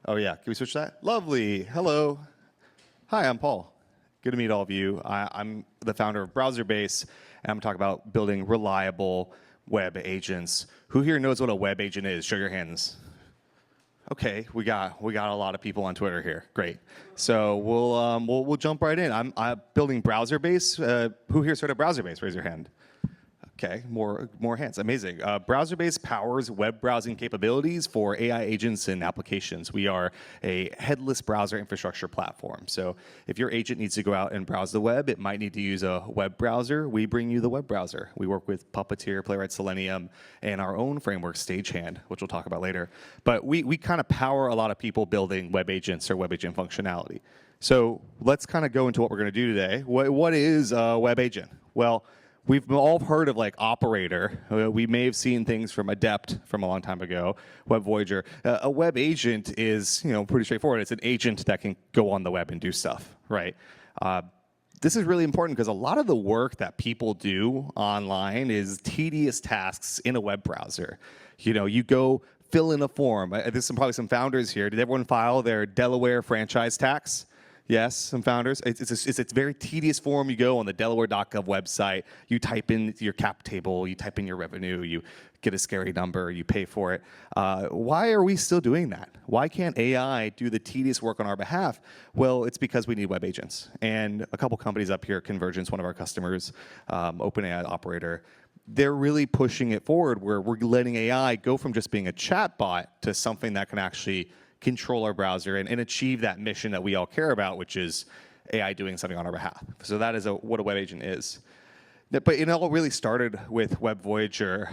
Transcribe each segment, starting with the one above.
Oh yeah, can we switch that? Lovely. Hello. Hi, I'm Paul. Good to meet all of you. I'm the founder of Browserbase, and I'm talking about building reliable web agents. Who here knows what a web agent is? Show your hands. Okay, we got a lot of people on Twitter here. Great. So we'll jump right in. I'm building Browserbase. Who here's heard of Browserbase? Raise your hand. Okay, more hands. Amazing. Browserbase powers web browsing capabilities for AI agents and applications. We are a headless browser infrastructure platform. So if your agent needs to go out and browse the web, it might need to use a web browser. We bring you the web browser. We work with Puppeteer, Playwright Selenium, and our own framework, Stagehand, which we'll talk about later. But we kind of power a lot of people building web agents or web agent functionality. So let's kind of go into what we're going to do today. What is a web agent? Well, we've all heard of like Operator. We may have seen things from Adept from a long time ago, Web Voyager. A web agent is pretty straightforward. It's an agent that can go on the web and do stuff, right? This is really important because a lot of the work that people do online is tedious tasks in a web browser. You go fill in a form. There's probably some founders here. Did everyone file their Delaware franchise tax? Yes, some founders. It's a very tedious form. You go on the Delaware.gov website, you type in your cap table, you type in your revenue, you get a scary number, you pay for it. Why are we still doing that? Why can't AI do the tedious work on our behalf? Well, it's because we need web agents. And a couple companies up here, Convergence, one of our customers, OpenAI Operator, they're really pushing it forward where we're letting AI go from just being a chatbot to something that can actually control our browser and achieve that mission that we all care about, which is AI doing something on our behalf. So that is what a web agent is. But it all really started with Web Voyager.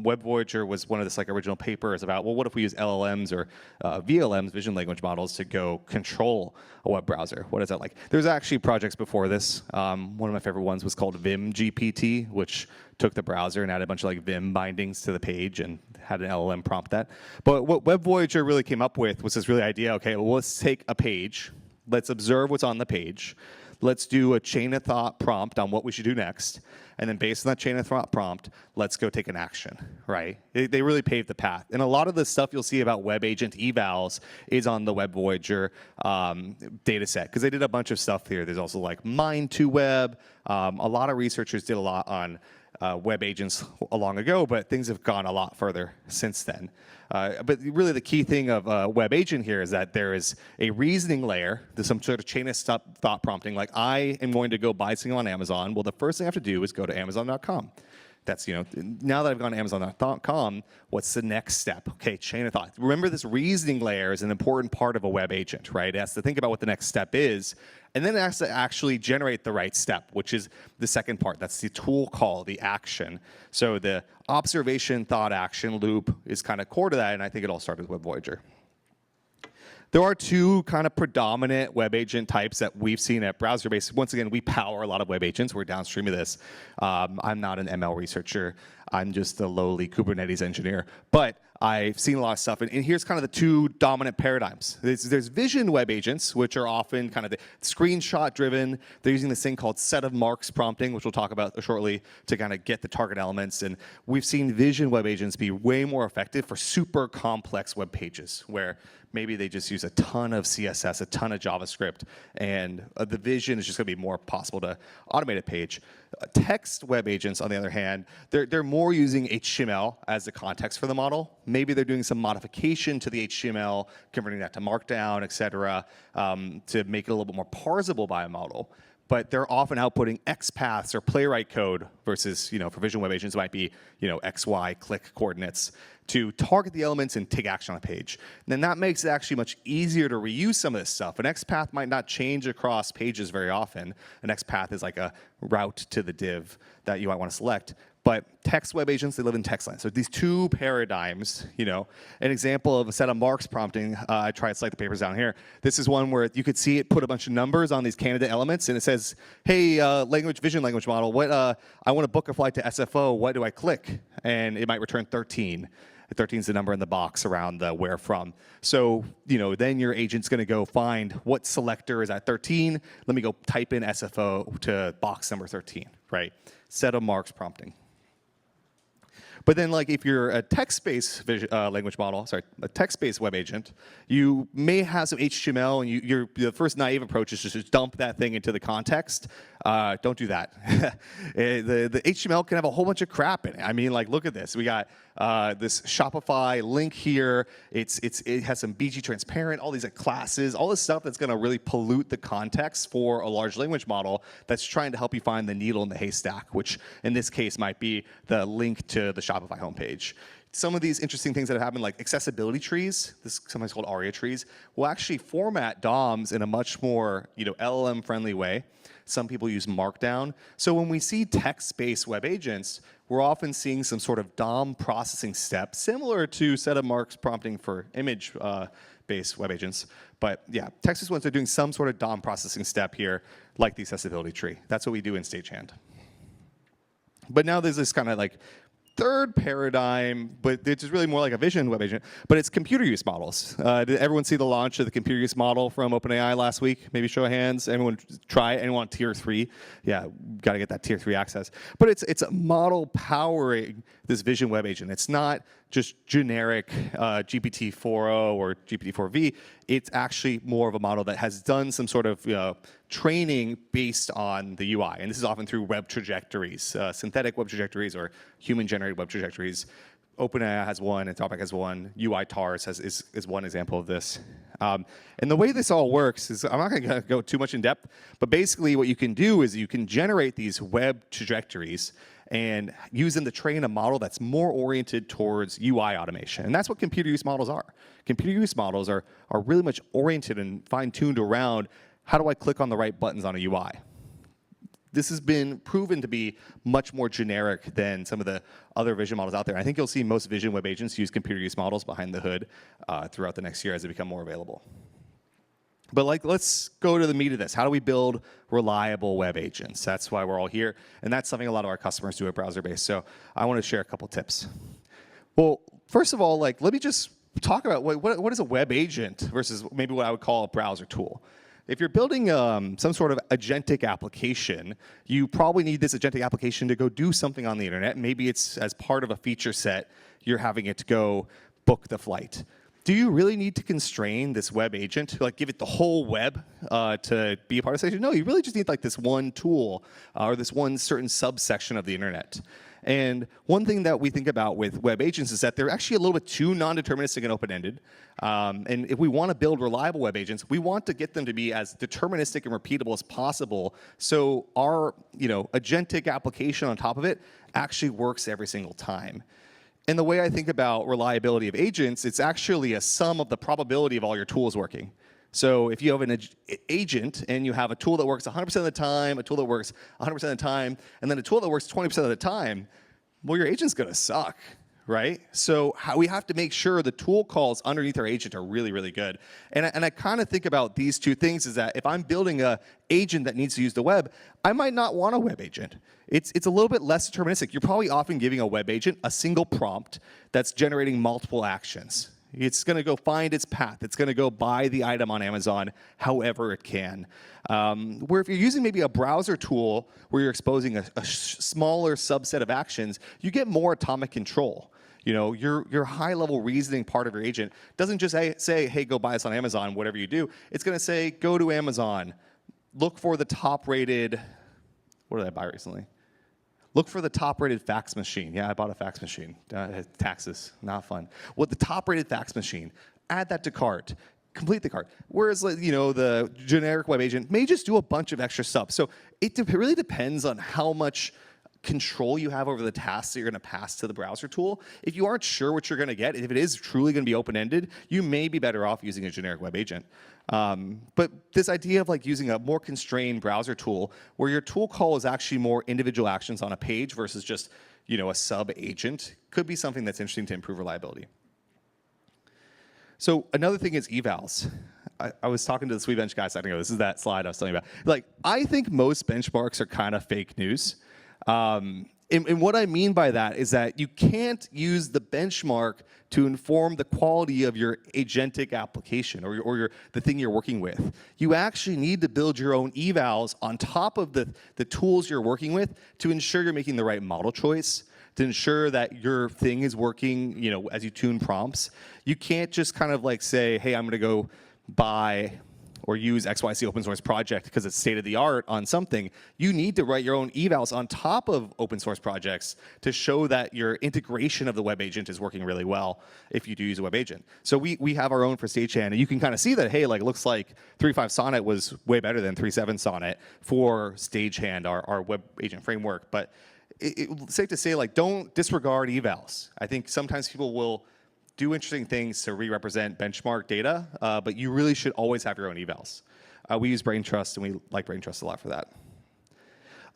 Web Voyager was one of the original papers about, well, what if we use LLMs or VLMs, vision language models, to go control a web browser? What is that like? There's actually projects before this. One of my favorite ones was called Vim GPT, which took the browser and added a bunch of Vim bindings to the page and had an LLM prompt that. But what Web Voyager really came up with was this really idea, okay, well, let's take a page, let's observe what's on the page, let's do a chain of thought prompt on what we should do next, and then based on that chain of thought prompt, let's go take an action, right? They really paved the path. And a lot of the stuff you'll see about web agent evals is on the Web Voyager data set, because they did a bunch of stuff here. There's also Mind2Web. A lot of researchers did a lot on web agents long ago, but things have gone a lot further since then. But really the key thing of a web agent here is that there is a reasoning layer. There's some sort of chain of thought prompting, like I am going to go buy something on Amazon. Well, the first thing I have to do is go to Amazon.com. That's, now that I've gone to Amazon.com, what's the next step? Okay, chain of thought. Remember, this reasoning layer is an important part of a web agent, right? It has to think about what the next step is, and then it has to actually generate the right step, which is the second part. That's the tool call, the action. So the observation, thought, action loop is kind of core to that, and I think it all started with Web Voyager. There are two kind of predominant web agent types that we've seen at Browserbase. Once again, we power a lot of web agents. We're downstream of this. I'm not an ML researcher. I'm just a lowly Kubernetes engineer. But I've seen a lot of stuff. And here's kind of the two dominant paradigms. There's vision web agents, which are often kind of the screenshot-driven. They're using this thing called set of marks prompting, which we'll talk about shortly, to kind of get the target elements. And we've seen vision web agents be way more effective for super complex web pages, where maybe they just use a ton of CSS, a ton of JavaScript, and the vision is just going to be more possible to automate a page. Text web agents, on the other hand, they're more using HTML as the context for the model. Maybe they're doing some modification to the HTML, converting that to Markdown, et cetera, to make it a little bit more parsable by a model. But they're often outputting XPaths or playwright code versus, for vision web agents, it might be, X, Y, click coordinates to target the elements and take action on a page. And then that makes it actually much easier to reuse some of this stuff. An XPath might not change across pages very often. An XPath is like a route to the div that you might want to select. But text web agents, they live in text land. So these two paradigms, an example of a set of marks prompting, I tried to select the papers down here. This is one where you could see it put a bunch of numbers on these candidate elements, and it says, hey, vision language model, I want to book a flight to SFO, what do I click? And it might return 13. 13 is the number in the box around the where from. So, then your agent's going to go find what selector is at 13. Let me go type in SFO to box number 13, right? Set of marks prompting. But then, like, if you're a text-based language model, sorry, a text-based web agent, you may have some HTML, and the first naive approach is just dump that thing into the context. Don't do that. The HTML can have a whole bunch of crap in it. I mean, like, look at this. We got this Shopify link here. It has some BG transparent, all these like classes, all this stuff that's going to really pollute the context for a large language model that's trying to help you find the needle in the haystack, which in this case might be the link to the Shopify homepage. Some of these interesting things that have happened, like accessibility trees, this is sometimes called ARIA trees, will actually format DOMs in a much more LLM-friendly way. Some people use Markdown. So when we see text-based web agents, we're often seeing some sort of DOM processing step, similar to set of marks prompting for image-based web agents. But yeah, text-based ones are doing some sort of DOM processing step here, like the accessibility tree. That's what we do in Stagehand. But now there's this kind of like third paradigm, but it's really more like a vision web agent, but it's computer use models. Did everyone see the launch of the computer use model from OpenAI last week? Maybe show of hands. Anyone try it? Anyone on tier 3? Yeah, got to get that tier 3 access. But it's a model powering this vision web agent. It's not just generic GPT-4o or GPT-4v. It's actually more of a model that has done some sort of training based on the UI. And this is often through web trajectories, synthetic web trajectories or human-generated web trajectories. OpenAI has one, Anthropic has one, UiTars is one example of this. And the way this all works is, I'm not going to go too much in depth, but basically what you can do is you can generate these web trajectories and use them to train a model that's more oriented towards UI automation. And that's what computer use models are. Computer use models are really much oriented and fine-tuned around how do I click on the right buttons on a UI. This has been proven to be much more generic than some of the other vision models out there. I think you'll see most vision web agents use computer use models behind the hood throughout the next year as they become more available. But let's go to the meat of this. How do we build reliable web agents? That's why we're all here, and that's something a lot of our customers do at Browserbase. So I want to share a couple tips. Well, first of all, let me just talk about what is a web agent versus maybe what I would call a browser tool. If you're building some sort of agentic application, you probably need this agentic application to go do something on the internet. Maybe it's as part of a feature set, you're having it to go book the flight. Do you really need to constrain this web agent, give it the whole web to be a part of the station? No, you really just need this one tool or this one certain subsection of the internet. And one thing that we think about with web agents is that they're actually a little bit too non-deterministic and open-ended. And if we want to build reliable web agents, we want to get them to be as deterministic and repeatable as possible so our agentic application on top of it actually works every single time. And the way I think about reliability of agents, it's actually a sum of the probability of all your tools working. So if you have an agent and you have a tool that works 100% of the time, a tool that works 100% of the time, and then a tool that works 20% of the time, well, your agent's going to suck, right? So we have to make sure the tool calls underneath our agent are really, really good. And I kind of think about these two things is that if I'm building an agent that needs to use the web, I might not want a web agent. It's a little bit less deterministic. You're probably often giving a web agent a single prompt that's generating multiple actions. It's going to go find its path. It's going to go buy the item on Amazon however it can. Where if you're using maybe a browser tool where you're exposing a smaller subset of actions, you get more atomic control. Your high-level reasoning part of your agent doesn't just say, hey, go buy this on Amazon, whatever you do. It's going to say, go to Amazon, look for the top-rated, what did I buy recently? Look for the top-rated fax machine. Yeah, I bought a fax machine. Taxes, not fun. Well, the top-rated fax machine, add that to cart. Complete the cart. Whereas, the generic web agent may just do a bunch of extra stuff. So it really depends on how much control you have over the tasks that you're going to pass to the browser tool. If you aren't sure what you're going to get, if it is truly going to be open-ended, you may be better off using a generic web agent. But this idea of using a more constrained browser tool where your tool call is actually more individual actions on a page versus just a sub-agent could be something that's interesting to improve reliability. So another thing is evals. I was talking to the Sweetbench guy a second ago. This is that slide I was telling you about. I think most benchmarks are kind of fake news. And what I mean by that is that you can't use the benchmark to inform the quality of your agentic application or the thing you're working with. You actually need to build your own evals on top of the tools you're working with to ensure you're making the right model choice, to ensure that your thing is working, as you tune prompts. You can't just kind of like say, hey, I'm going to go buy or use XYZ open source project because it's state of the art on something. You need to write your own evals on top of open source projects to show that your integration of the web agent is working really well if you do use a web agent. So we have our own for Stagehand, and you can kind of see that, hey, like looks like 3.5 Sonnet was way better than 3.7 Sonnet for Stagehand, our web agent framework. But it's safe to say, like, don't disregard evals. I think sometimes people will do interesting things to re-represent benchmark data, but you really should always have your own evals. We use Brain Trust, and we like Brain Trust a lot for that.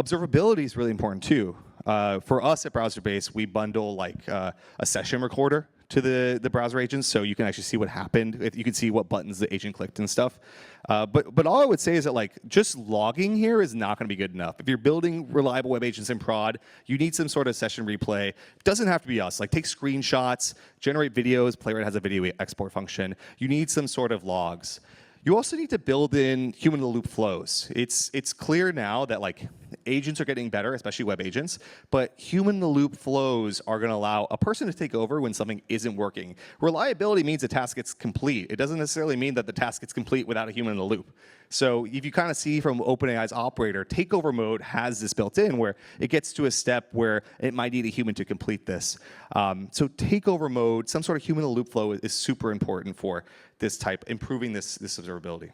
Observability is really important too. For us at Browserbase, we bundle like a session recorder to the browser agents, so you can actually see what happened. You can see what buttons the agent clicked and stuff. But all I would say is that like just logging here is not going to be good enough. If you're building reliable web agents in prod, you need some sort of session replay. It doesn't have to be us. Like take screenshots, generate videos. Playwright has a video export function. You need some sort of logs. You also need to build in human-in-the-loop flows. It's clear now that like agents are getting better, especially web agents, but human-in-the-loop flows are going to allow a person to take over when something isn't working. Reliability means a task gets complete. It doesn't necessarily mean that the task gets complete without a human in the loop. So if you kind of see from OpenAI's operator, takeover mode has this built in where it gets to a step where it might need a human to complete this. So takeover mode, some sort of human in the loop flow is super important for this type, improving this observability.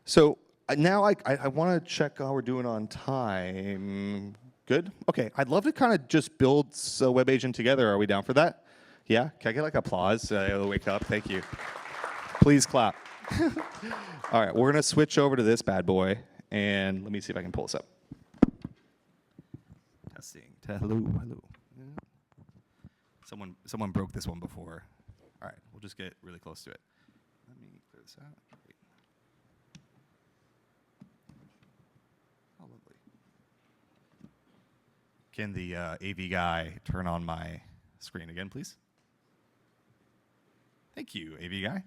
So now I want to check how we're doing on time. Good? Okay, I'd love to kind of just build a web agent together. Are we down for that? Yeah? Can I get like applause? Wake up, thank you. Please clap. All right, we're gonna switch over to this bad boy, and let me see if I can pull this up. Testing. Hello. Someone broke this one before. All right, we'll just get really close to it. Let me clear this out. Wait. Oh, lovely. Can the AV guy turn on my screen again, please? Thank you, AV guy.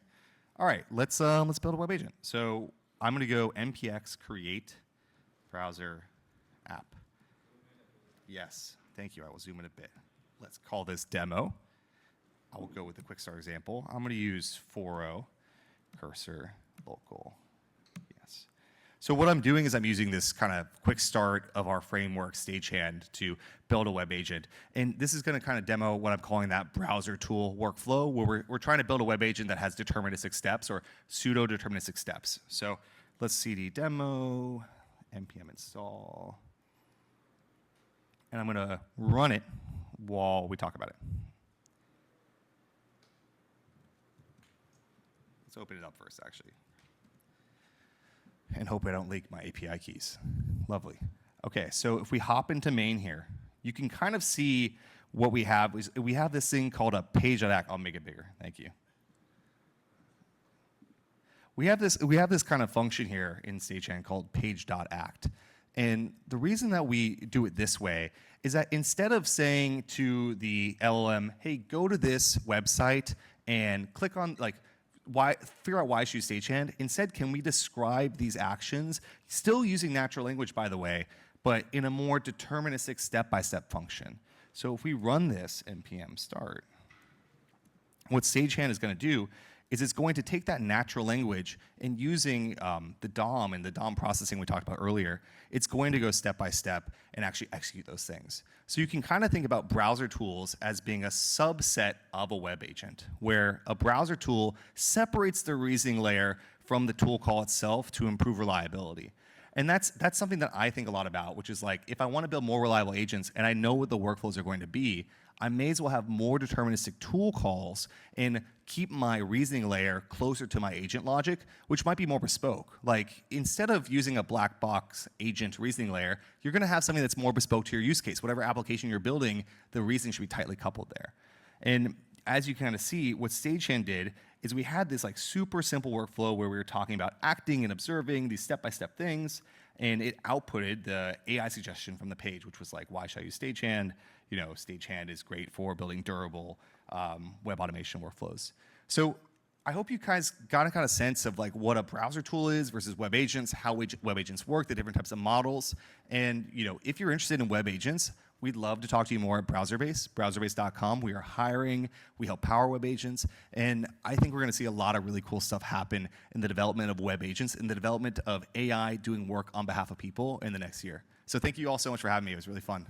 All right, let's build a web agent. So I'm going to go npx create browser app. Yes, thank you. I will zoom in a bit. Let's call this demo. I will go with a quick start example. I'm going to use 4.0 cursor local. Yes. So what I'm doing is I'm using this kind of quick start of our framework Stagehand to build a web agent. And this is going to kind of demo what I'm calling that browser tool workflow, where we're trying to build a web agent that has deterministic steps or pseudo-deterministic steps. So let's cd demo, npm install. And I'm going to run it while we talk about it. Let's open it up first, actually. And hope I don't leak my API keys. Lovely. Okay, so if we hop into main here, you can kind of see what we have. We have this thing called a page.act. I'll make it bigger. Thank you. We have this kind of function here in Stagehand called page.act. And the reason that we do it this way is that instead of saying to the LLM, hey, go to this website and click on, like, figure out why I choose Stagehand. Instead, can we describe these actions, still using natural language, by the way, but in a more deterministic step-by-step function? So if we run this npm start, what Stagehand is going to do is it's going to take that natural language and using the DOM and the DOM processing we talked about earlier, it's going to go step by step and actually execute those things. So you can kind of think about browser tools as being a subset of a web agent, where a browser tool separates the reasoning layer from the tool call itself to improve reliability. And that's something that I think a lot about, which is like, if I want to build more reliable agents and I know what the workflows are going to be, I may as well have more deterministic tool calls and keep my reasoning layer closer to my agent logic, which might be more bespoke. Like, instead of using a black box agent reasoning layer, you're going to have something that's more bespoke to your use case. Whatever application you're building, the reasoning should be tightly coupled there. And as you kind of see, what Stagehand did is we had this like super simple workflow where we were talking about acting and observing these step-by-step things, and it outputted the AI suggestion from the page, which was like, why should I use Stagehand? You know, Stagehand is great for building durable web automation workflows. So I hope you guys got a kind of sense of like what a browser tool is versus web agents, how web agents work, the different types of models. And you know, if you're interested in web agents, we'd love to talk to you more at Browserbase, browserbase.com. We are hiring. We help power web agents. And I think we're going to see a lot of really cool stuff happen in the development of web agents, in the development of AI doing work on behalf of people in the next year. So thank you all so much for having me. It was really fun.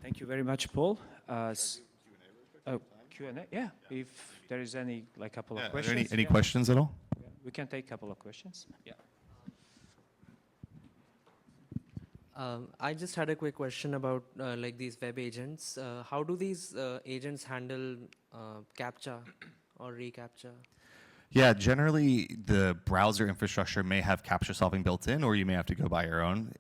Thank you very much, Paul. Q&A? Yeah, if there is any, like, couple of questions. Are there any questions at all? Yeah, we can take a couple of questions. Yeah. I just had a quick question about like these web agents. How do these agents handle CAPTCHA or reCAPTCHA? Yeah, generally the browser infrastructure may have CAPTCHA solving built in, or you may have to go buy your own.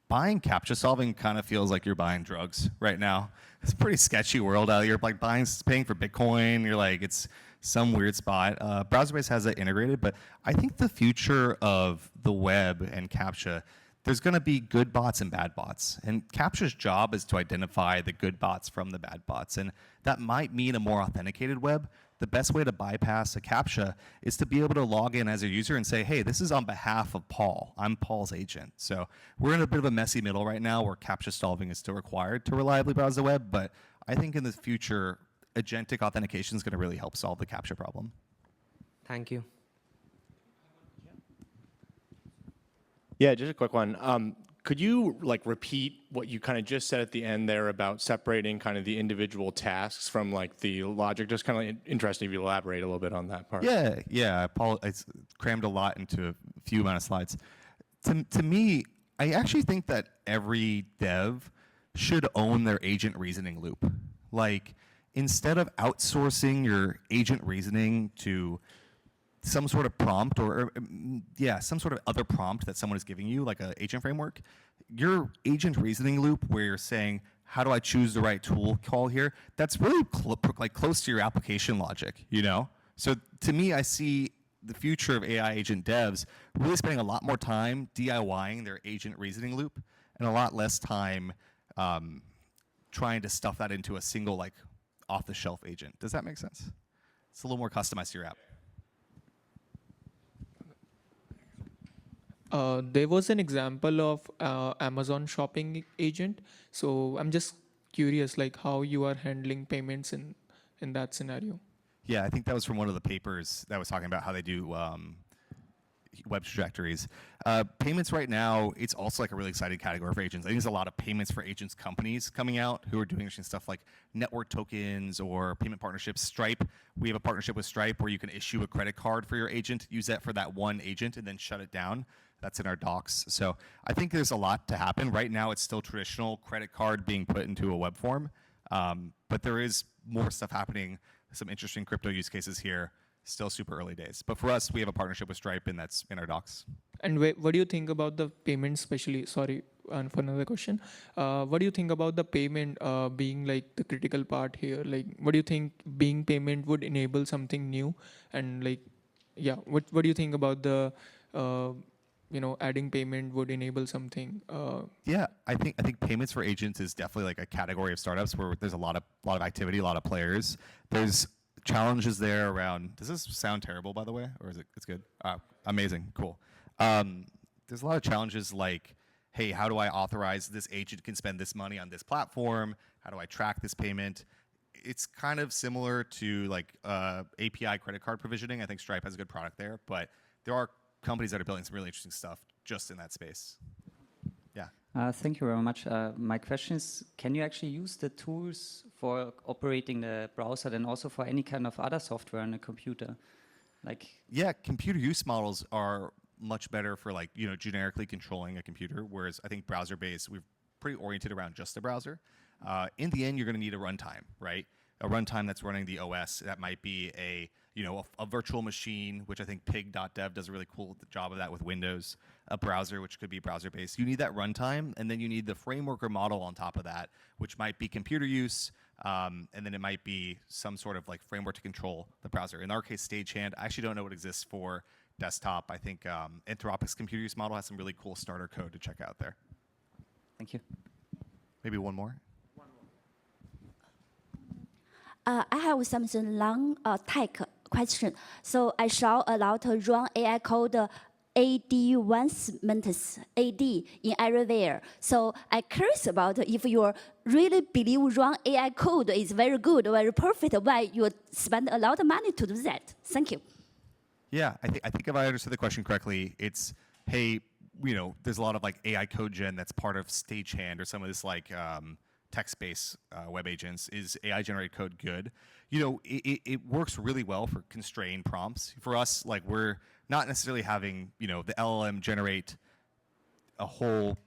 Buying CAPTCHA solving kind of feels like you're buying drugs right now. It's a pretty sketchy world out. You're like paying for Bitcoin. You're like, it's some weird spot. Browserbase has it integrated, but I think the future of the web and CAPTCHA, there's going to be good bots and bad bots. And CAPTCHA's job is to identify the good bots from the bad bots. And that might mean a more authenticated web. The best way to bypass a CAPTCHA is to be able to log in as a user and say, hey, this is on behalf of Paul. I'm Paul's agent. So we're in a bit of a messy middle right now where CAPTCHA solving is still required to reliably browse the web. But I think in the future, agentic authentication is going to really help solve the CAPTCHA problem. Thank you. Yeah, just a quick one. Could you like repeat what you kind of just said at the end there about separating kind of the individual tasks from like the logic? Just kind of interesting if you elaborate a little bit on that part. Yeah. Paul, it's crammed a lot into a few amount of slides. To me, I actually think that every dev should own their agent reasoning loop. Like, instead of outsourcing your agent reasoning to some sort of prompt or some sort of other prompt that someone is giving you, like an agent framework, your agent reasoning loop where you're saying, how do I choose the right tool call here? That's really close to your application logic, you know? So to me, I see the future of AI agent devs really spending a lot more time DIYing their agent reasoning loop and a lot less time trying to stuff that into a single like off-the-shelf agent. Does that make sense? It's a little more customized to your app. There was an example of Amazon shopping agent. So I'm just curious, like how you are handling payments in that scenario. Yeah, I think that was from one of the papers that was talking about how they do web trajectories. Payments right now, it's also like a really exciting category for agents. I think there's a lot of payments for agents companies coming out who are doing interesting stuff like network tokens or payment partnerships. Stripe, we have a partnership with Stripe where you can issue a credit card for your agent, use that for that one agent, and then shut it down. That's in our docs. So I think there's a lot to happen. Right now, it's still traditional credit card being put into a web form. But there is more stuff happening, some interesting crypto use cases here. Still super early days. But for us, we have a partnership with Stripe, and that's in our docs. And what do you think about the payment, especially, sorry, and for another question, what do you think about the payment being like the critical part here? Like, what do you think being payment would enable something new? And like, yeah, what do you think about the, adding payment would enable something? Yeah, I think payments for agents is definitely like a category of startups where there's a lot of activity, a lot of players. There's challenges there around, does this sound terrible, by the way, or is it's good? Amazing, cool. There's a lot of challenges like, hey, how do I authorize this agent can spend this money on this platform? How do I track this payment? It's kind of similar to like API credit card provisioning. I think Stripe has a good product there, but there are companies that are building some really interesting stuff just in that space. Yeah. Thank you very much. My question is, can you actually use the tools for operating the browser and also for any kind of other software on a computer? Yeah, computer use models are much better for like, generically controlling a computer, whereas I think Browserbase, we're pretty oriented around just the browser. In the end, you're going to need a runtime, right? A runtime that's running the OS. That might be a virtual machine, which I think pig.dev does a really cool job of that with Windows, a browser, which could be browser-based. You need that runtime, and then you need the framework or model on top of that, which might be computer use, and then it might be some sort of like framework to control the browser. In our case, Stagehand. I actually don't know what exists for desktop. I think Anthropic's computer use model has some really cool starter code to check out there. Thank you. Maybe one more? I have something long tech question. So I saw a lot of run AI code advancements, AD, in everywhere. So I'm curious about if you really believe run AI code is very good, very perfect, why you spend a lot of money to do that? Thank you. Yeah, I think if I understood the question correctly, it's, hey, there's a lot of like AI code gen that's part of Stagehand or some of this like text-based web agents. Is AI generated code good? It works really well for constrained prompts. For us, like we're not necessarily having the LLM generate a whole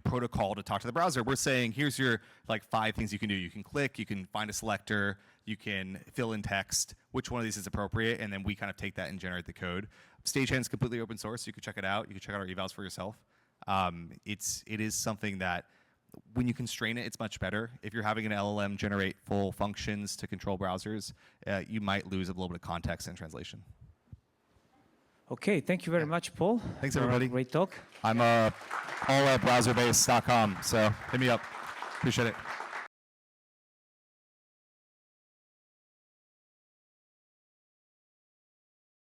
protocol to talk to the browser. We're saying here's your like 5 things you can do. You can click, you can find a selector, you can fill in text, which one of these is appropriate, and then we kind of take that and generate the code. Stagehand is completely open source, so you can check it out. You can check out our evals for yourself. It is something that when you constrain it, it's much better. If you're having an LLM generate full functions to control browsers, you might lose a little bit of context and translation. Okay, thank you very much, Paul. Thanks, for a everybody. Great talk. I'm Paul at browserbase.com, so hit me up. Appreciate it.